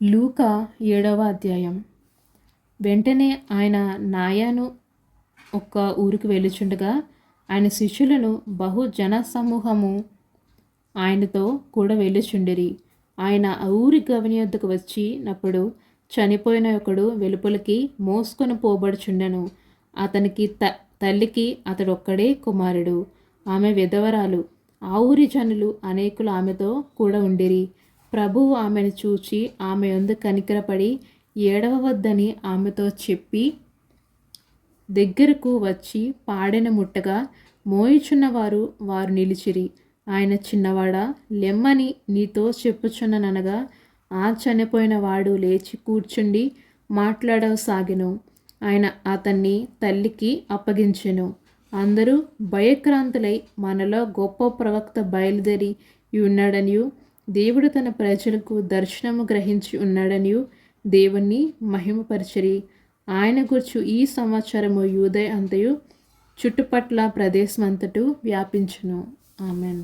లూకా 7వ అధ్యాయం. వెంటనే ఆయన నాయాను ఒక్క ఊరికి వెళ్ళుచుండగా ఆయన శిష్యులను బహు జనసమూహము ఆయనతో కూడా వెళ్ళుచుండిరి. ఆయన ఆ ఊరి గవిని వద్దకు వచ్చినప్పుడు చనిపోయిన ఒకడు వెలుపలికి మోసుకొని పోబడుచుండెను. అతనికి తల్లికి అతడొక్కడే కుమారుడు. ఆమె విధవరాలు. ఆ ఊరి జనులు అనేకులు ఆమెతో కూడా ఉండిరి. ప్రభువు ఆమెను చూచి ఆమె యందు కనికరపడి ఏడవవద్దని ఆమెతో చెప్పి దగ్గరకు వచ్చి పాడెను ముట్టగా మోయుచున్నవారు వారు నిలిచిరి. ఆయన చిన్నవాడా, లెమ్మని నీతో చెప్పుచున్ననగా ఆ చనిపోయిన వాడు లేచి కూర్చుండి మాట్లాడసాగెను. ఆయన అతన్ని తల్లికి అప్పగించెను. అందరూ భయక్రాంతులై మనలో గొప్ప ప్రవక్త బయలుదేరి ఉన్నాడనియు దేవుడు తన ప్రజలకు దర్శనము గ్రహించి ఉన్నాడనియు దేవుణ్ణి మహిమపరచిరి. ఆయన గూర్చి ఈ సమాచారము యూదయ అంతయు చుట్టుపట్ల ప్రదేశమంతటూ వ్యాపించును. ఆమెన్.